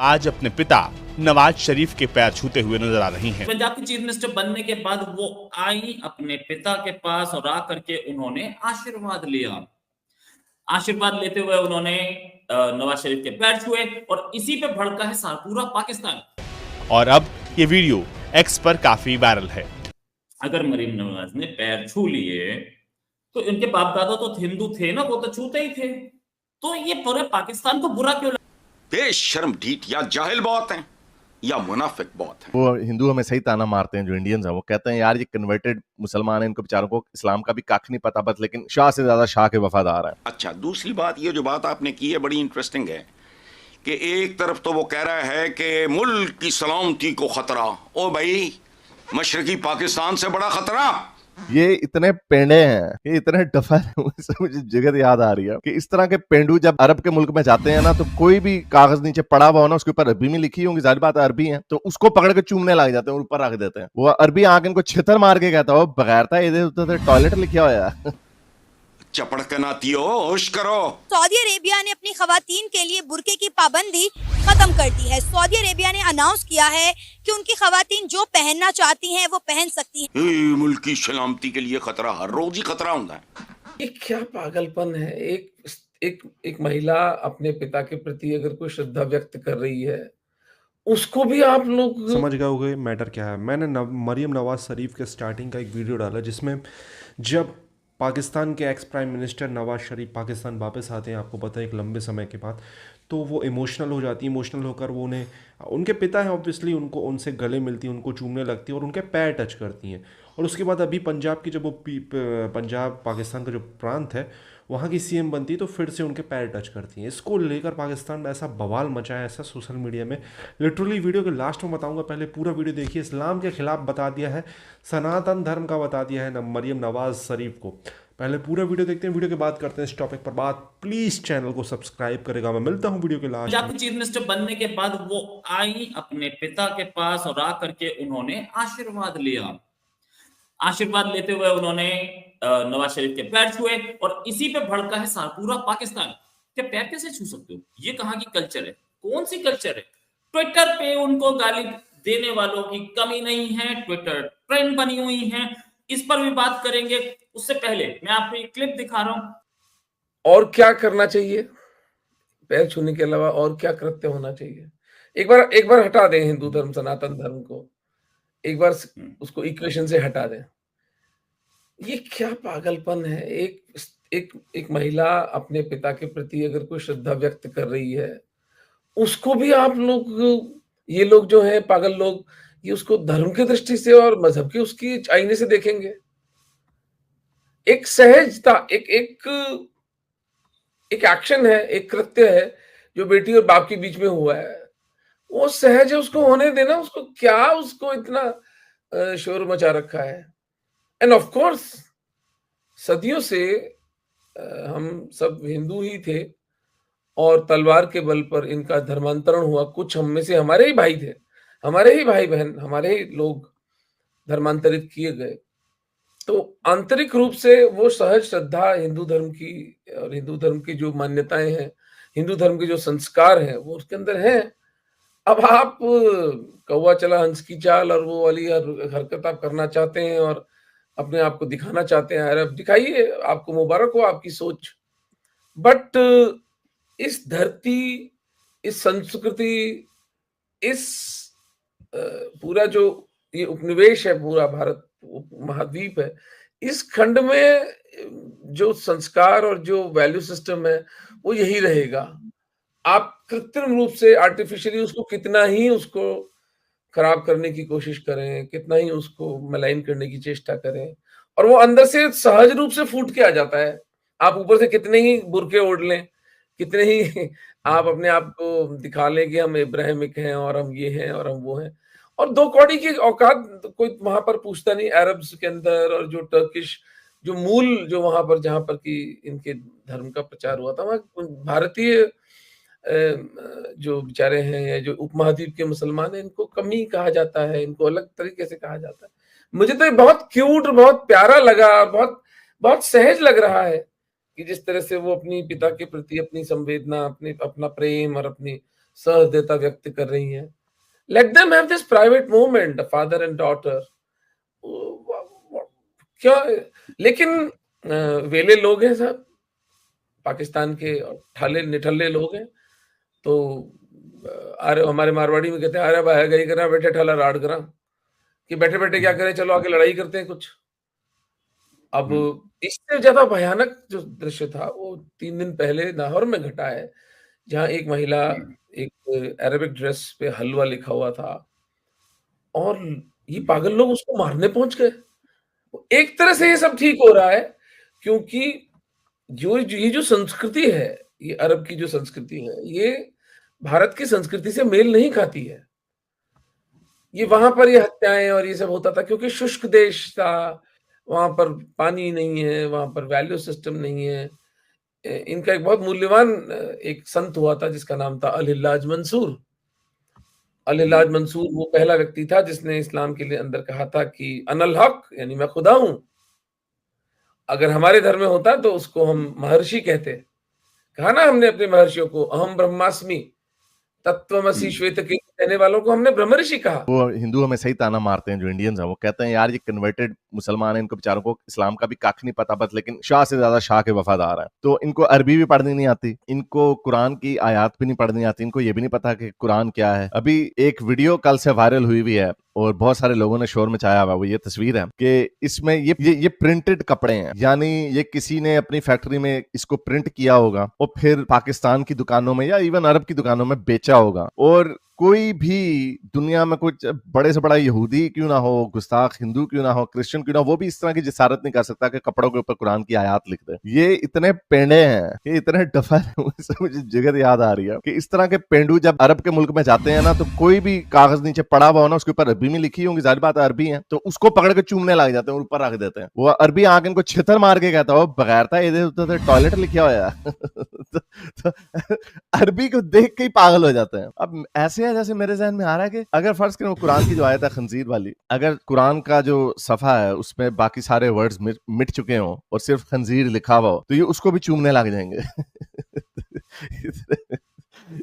आज अपने पिता नवाज शरीफ के पैर छूते हुए नजर आ रही हैं। पंजाब की चीफ मिनिस्टर बनने के बाद वो आई अपने पिता के पास और आकर के उन्होंने आशीर्वाद लिया। आशीर्वाद लेते हुए उन्होंने नवाज शरीफ के पैर छुए और इसी पे भड़का है पूरा पाकिस्तान। और अब ये वीडियो एक्स पर काफी वायरल है। अगर मरीम नवाज ने पैर छू लिए तो इनके बाप दादा तो हिंदू थे ना, वो तो छूते ही थे, तो ये पूरे पाकिस्तान को बुरा क्यों? बेशर्म ढीठ या जाहिल बहुत हैं या मुनाफिक बहुत हैं। वो हिंदू हमें सही ताना मारते हैं जो इंडियंस हैं, वो कहते हैं यार ये कन्वर्टेड मुसलमान हैं, इनको बेचारों को इस्लाम का भी काख नहीं पता, बस लेकिन शाह से ज्यादा शाह के वफादार हैं। अच्छा, दूसरी बात, ये जो बात आपने की है बड़ी इंटरेस्टिंग है कि एक तरफ तो वो कह रहा है कि मुल्क की सलामती को खतरा, ओ भाई मशरकी पाकिस्तान से बड़ा खतरा। ये इतने पेंडे हैं, ये इतने डफर हैं, मुझे जगत याद आ रही है कि इस तरह के पेंडू जब अरब के मुल्क में जाते हैं ना, तो कोई भी कागज नीचे पड़ा हुआ हो ना, उसके ऊपर अरबी में लिखी होंगी, जाहिर बात अरबी है, तो उसको पकड़ के चूमने लग जाते हैं और ऊपर रख देते हैं। वो अरबी आके इनको छितर मार के कहता हो बगैर था इधर उधर टॉयलेट लिखा हुआ है। चपड़ के नाती हो, होश करो। सऊदी अरेबिया ने अपनी खवातीन के लिए बुर्के की पाबंदी खत्म कर दी है। सऊदी अरेबिया ने अनाउंस किया है कि उनकी खवातीन जो पहनना चाहती हैं वो पहन सकती हैं। मुल्क की सलामती के लिए खतरा, हर रोज ही खतरा होता है। ये क्या पागलपन है। एक महिला अपने पिता के प्रति अगर कोई श्रद्धा व्यक्त कर रही है, उसको भी आप लोग समझ गए होंगे मैटर क्या है। मैंने मरियम नवाज शरीफ के स्टार्टिंग का एक वीडियो डाला जिसमें जब पाकिस्तान के ex prime minister Nawaz Sharif Pakistan वापस आते हैं, आपको पता है एक लंबे समय के बाद, तो वो इमोशनल हो जाती है। इमोशनल होकर वो उन्हें, उनके पिता हैं ऑब्वियसली, उनको उनसे गले मिलती हैं, उनको चूमने लगती हैं और उनके पैर टच करती हैं। और उसके बाद अभी पंजाब की जब वो पंजाब पाकिस्तान का जो प्रांत है वहाँ की सीएम बनती है तो फिर से उनके पैर टच करती हैं। इसको लेकर पाकिस्तान में ऐसा बवाल मचा है, ऐसा सोशल मीडिया में, लिटरली वीडियो के लास्ट में बताऊंगा, पहले पूरा वीडियो देखिए। इस्लाम के खिलाफ बता दिया है, सनातन धर्म का बता दिया है मरियम नवाज शरीफ को। पहले पूरा वीडियो देखते हैं, वीडियो के बाद करते हैं इस टॉपिक पर बात। प्लीज चैनल को सब्सक्राइब करेगा। मैं मिलता हूं वीडियो के लास्ट में। पंजाब की चीफ मिनिस्टर बनने के बाद वो आई अपने पिता के पास और आकर के उन्होंने आशीर्वाद लिया। आशीर्वाद लेते हुए उन्होंने नवाज शरीफ के पैर छुए और इसी पे भड़का है पूरा पाकिस्तान। क्या पैर कैसे छू सकते हो? ये कहाँ की कल्चर है? कौन सी कल्चर है? ट्विटर पे उनको गाली देने वालों की कमी नहीं है, ट्विटर ट्रेंड बनी हुई है, इस पर भी बात करेंगे। उससे पहले मैं आपको एक क्लिप दिखा रहा हूं। और क्या करना चाहिए पैर छूने के अलावा, और क्या कृत्य होना चाहिए? एक बार हटा दें हिंदू धर्म सनातन धर्म को, एक बार उसको इक्वेशन से हटा दें। ये क्या पागलपन है। एक महिला अपने पिता के प्रति अगर कोई श्रद्धा व्यक्त कर रही है, उसको भी आप लोग, ये लोग जो हैं पागल लोग, ये उसको धर्म की दृष्टि से और मजहब की उसकी आईने से देखेंगे। एक सहजता, एक एक्शन है, एक कृत्य है जो बेटी और बाप के बीच में हुआ है, वो सहज है, उसको होने देना। उसको क्या, उसको इतना शोर मचा रखा है। एंड ऑफ कोर्स सदियों से हम सब हिंदू ही थे और तलवार के बल पर इनका धर्मांतरण हुआ। कुछ हम में से हमारे ही भाई थे, हमारे ही भाई बहन, हमारे ही लोग धर्मांतरित किए गए। तो आंतरिक रूप से वो सहज श्रद्धा हिंदू धर्म की और हिंदू धर्म की जो मान्यताएं हैं, हिंदू धर्म के जो संस्कार हैं, वो उसके अंदर हैं। अब आप कौवा चला हंस की चाल और वो वाली हरकत आप करना चाहते हैं और अपने आप को दिखाना चाहते हैं, अरे दिखाइए, आपको मुबारक हो आपकी सोच। बट इस धरती, इस संस्कृति, इस पूरा जो ये उपनिवेश है, पूरा भारत महाद्वीप है, इस खंड में जो संस्कार और जो वैल्यू सिस्टम है वो यही रहेगा। आप कृत्रिम रूप से आर्टिफिशियली उसको कितना ही उसको खराब करने की कोशिश करें, कितना ही उसको मलाइन करने की चेष्टा करें, और वो अंदर से सहज रूप से फूट के आ जाता है। आप ऊपर से कितने ही बुर्के ओढ़ लें, कितने ही आप अपने आप को दिखा लें कि हम इब्राहिमिक हैं और हम ये हैं और हम वो हैं, और दो कौड़ी की औकात कोई वहां पर पूछता नहीं। अरब्स के अंदर और जो टर्किश जो मूल जो वहां पर जहां पर की इनके धर्म का प्रचार हुआ था, वहां भारतीय जो बेचारे हैं या जो उपमहाद्वीप के मुसलमान हैं, इनको कमी कहा जाता है, इनको अलग तरीके से कहा जाता है। मुझे तो ये बहुत क्यूट, बहुत प्यारा लगा, बहुत बहुत सहज लग रहा है कि जिस तरह से वो अपनी पिता के प्रति अपनी संवेदना, अपना प्रेम और अपनी सहृदयता व्यक्त कर रही हैं। Let them have this private moment, father and daughter. क्या, लेकिन वेले लोग हैं साहब, पाकिस्तान के ठाले निठल्ले लोग हैं। तो अरे हमारे मारवाड़ी में कहते हैं अरे भाई गई करा बैठे ठाला राड़ करा, कि बैठे बैठे क्या करें, चलो आगे लड़ाई करते हैं कुछ। अब इससे ज्यादा भयानक जो दृश्य था वो 3 दिन पहले लाहौर में घटा है, जहां एक महिला एक अरेबिक ड्रेस पे हलवा लिखा हुआ था और ये पागल लोग उसको मारने पहुंच गए। एक तरह से ये सब ठीक हो रहा है, क्योंकि ये जो संस्कृति है, ये अरब की जो संस्कृति है, ये भारत की संस्कृति से मेल नहीं खाती है। ये वहां पर ये हत्याएं और ये सब होता था क्योंकि शुष्क देश था, वहां पर पानी नहीं है, वहां पर वैल्यू सिस्टम नहीं है। इनका एक बहुत मूल्यवान एक संत हुआ था जिसका नाम था अल-हिल्लाज मंसूर। अल-हिल्लाज मंसूर वो पहला व्यक्ति था जिसने इस्लाम के लिए अंदर कहा था कि अनल हक, यानी मैं खुदा हूं। अगर हमारे धर्म में होता तो उसको हम महर्षि कहते। कहा ना हमने अपने महर्षियों को, अहम ब्रह्मास्मि तत्वमसि श्वेत के कहने वालों को हमने ब्रह्मर्षि कहा। वो हिंदू हमें सही ताना मारते हैं जो इंडियंस हैं, वो कहते हैं यार ये कन्वर्टेड मुसलमान है, इनको बेचारों को इस्लाम का भी काख नहीं पता, बस लेकिन शाह से ज्यादा शाह के वफादार हैं। तो इनको अरबी भी पढ़नी नहीं आती, इनको कुरान की आयत भी नहीं पढ़नी आती, इनको ये भी नहीं पता कि कुरान क्या है। अभी एक वीडियो कल से वायरल हुई भी है और बहुत सारे लोगों ने शोर मचाया हुआ, वो ये तस्वीर है कि इसमें ये प्रिंटेड कपड़े हैं, यानी ये किसी ने अपनी फैक्ट्री में इसको प्रिंट किया होगा और फिर पाकिस्तान की दुकानों में या इवन अरब की दुकानों में बेचा होगा। और कोई भी दुनिया में कुछ बड़े से बड़ा यहूदी क्यों ना हो, गुस्ताख हिंदू क्यों ना हो, क्रिश्चियन क्यों ना हो, वो भी इस तरह की जिसारत नहीं कर सकता कि कपड़ों के ऊपर कुरान की आयत लिख दे। ये इतने पेंडे हैं, ये इतने डफर हैं, मुझे जगत याद आ रही है कि इस तरह के पेंडू जब अरब के मुल्क में जाते हैं ना, तो कोई भी कागज नीचे पड़ा हुआ हो ना, उसके ऊपर अरबी में लिखी होंगी, जाहिर बात अरबी है, तो उसको पकड़ के चूमने लग जाते हैं और ऊपर रख देते हैं। वो अरबी आके इनको छितर मार के कहता हो बगैर था इधर टॉयलेट लिखा हुआ तो अरबी को देख के ही पागल हो जाते हैं। अब ऐसे है जैसे मेरे जहन में आ रहा है कि अगर फर्ज करें कुरान की जो आयत है खंजीर वाली, अगर कुरान का जो सफा है उसमें बाकी सारे वर्ड्स मिट चुके हों और सिर्फ खंजीर लिखा हुआ हो, तो ये उसको भी चूमने लग जाएंगे।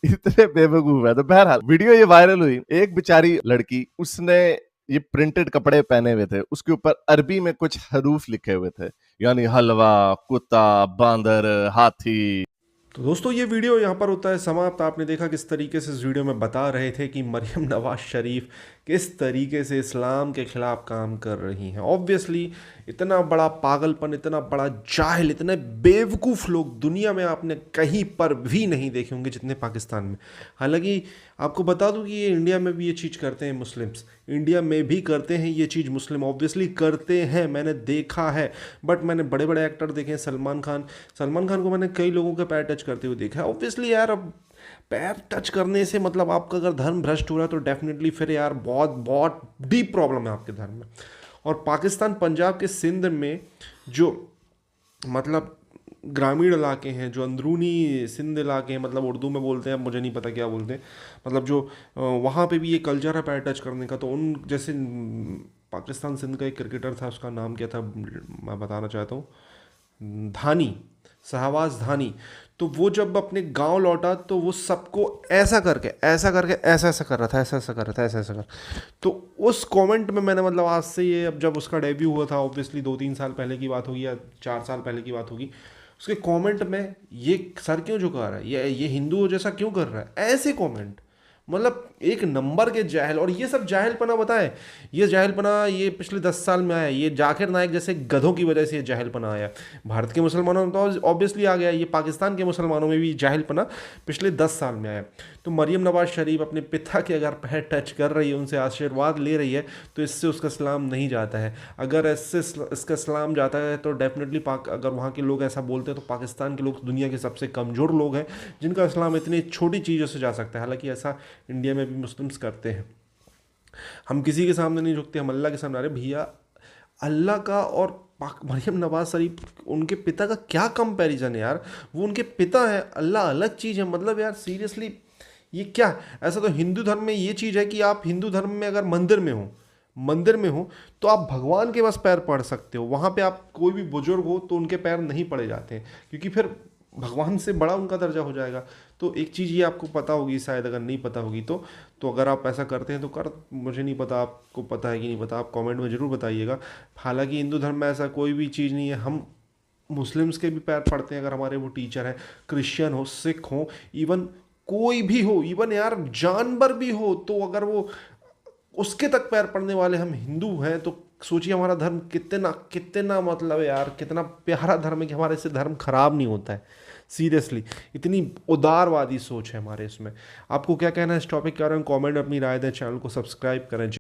इतने बेवकूफ है। तो बहरहाल वीडियो ये वायरल हुई, एक बेचारी लड़की, उसने ये प्रिंटेड कपड़े पहने हुए थे, उसके ऊपर अरबी में कुछ हरूफ लिखे हुए थे, यानी हलवा, कुत्ता, बांदर, हाथी। तो दोस्तों ये वीडियो यहाँ पर होता है समाप्त। आपने देखा किस तरीके से इस वीडियो में बता रहे थे कि मरियम नवाज शरीफ किस तरीके से इस्लाम के ख़िलाफ़ काम कर रही हैं। ऑब्वियसली इतना बड़ा पागलपन, इतना बड़ा जाहिल, इतने बेवकूफ़ लोग दुनिया में आपने कहीं पर भी नहीं देखे होंगे जितने पाकिस्तान में। हालांकि आपको बता दूं कि ये इंडिया में भी ये चीज़ करते हैं मुस्लिम्स, इंडिया में भी करते हैं ये चीज़ मुस्लिम, ऑब्वियसली करते हैं, मैंने देखा है। बट मैंने बड़े बड़े एक्टर देखे हैं, सलमान खान को मैंने कई लोगों के पैर टच करते हुए देखा है। ऑब्वियसली यार अब पैर टच करने से मतलब आपका अगर धर्म भ्रष्ट हो रहा है तो डेफिनेटली फिर यार बहुत बहुत डीप प्रॉब्लम है आपके धर्म में। और पाकिस्तान पंजाब के सिंध में जो मतलब ग्रामीण इलाके हैं, जो अंदरूनी सिंध इलाके हैं, मतलब उर्दू में बोलते हैं, मुझे नहीं पता क्या बोलते हैं, मतलब जो वहाँ पे भी ये कल्चर है पैर टच करने का। तो उन जैसे पाकिस्तान सिंध का एक क्रिकेटर था, उसका नाम क्या था मैं बताना चाहता हूँ, धानी, शहबाज धानी। तो वो जब अपने गांव लौटा तो वो सबको ऐसा करके ऐसा कर रहा था, ऐसा कर। तो उस कमेंट में मैंने मतलब आज से ये अब जब उसका डेब्यू हुआ था, ऑब्वियसली 2-3 साल पहले की बात होगी या 4 साल पहले की बात होगी, उसके कमेंट में ये सर क्यों झुका रहा है, ये हिंदुओं जैसा क्यों कर रहा है, ऐसे कमेंट, मतलब एक नंबर के जाहिल। और ये सब जाहिलपना बताएं, ये जाहिलपना ये पिछले 10 साल में आया, ये जाकिर नाइक जैसे गधों की वजह से ये जाहिलपना आया। भारत के मुसलमानों में तो ऑब्वियसली आ गया, ये पाकिस्तान के मुसलमानों में भी जाहिलपना पिछले 10 साल में आया। तो मरियम नवाज शरीफ अपने पिता के अगर पैर टच कर रही है, उनसे आशीर्वाद ले रही है, तो इससे उसका इस्लाम नहीं जाता है। अगर इससे इसका इस्लाम जाता है तो डेफिनेटली अगर वहाँ के लोग ऐसा बोलते हैं तो पाकिस्तान के लोग दुनिया के सबसे कमज़ोर लोग हैं जिनका इस्लाम इतनी छोटी चीज़ों से जा सकता है। हालांकि ऐसा इंडिया में भी मुस्लिम्स करते हैं। हम किसी के सामने नहीं झुकते, हम अल्लाह के सामने। अरे भैया अल्लाह का और मरियम नवाज शरीफ उनके पिता का क्या कंपैरिजन है यार, वो उनके पिता है, अल्लाह अलग चीज़ है। मतलब यार सीरियसली ये क्या, ऐसा तो हिंदू धर्म में ये चीज़ है कि आप हिंदू धर्म में अगर मंदिर में हो, मंदिर में हो तो आप भगवान के बस पैर पड़ सकते हो। वहाँ पे आप कोई भी बुजुर्ग हो तो उनके पैर नहीं पड़े जाते हैं, क्योंकि फिर भगवान से बड़ा उनका दर्जा हो जाएगा। तो एक चीज़ ये आपको पता होगी शायद, अगर नहीं पता होगी तो अगर आप ऐसा करते हैं तो मुझे नहीं पता आपको पता है कि नहीं पता, आप कमेंट में ज़रूर बताइएगा। हालांकि हिंदू धर्म में ऐसा कोई भी चीज़ नहीं है, हम मुस्लिम्स के भी पैर पड़ते हैं अगर हमारे वो टीचर हैं, क्रिश्चियन हो, सिख हो, इवन कोई भी हो, इवन यार जानवर भी हो, तो अगर वो उसके तक पैर पड़ने वाले हम हिंदू हैं तो सोचिए हमारा धर्म कितना कितना मतलब यार कितना प्यारा धर्म है कि हमारे से धर्म खराब नहीं होता है। सीरियसली इतनी उदारवादी सोच है हमारे इसमें। आपको क्या कहना है इस टॉपिक के बारे में? कमेंट में अपनी राय दें, चैनल को सब्सक्राइब करें।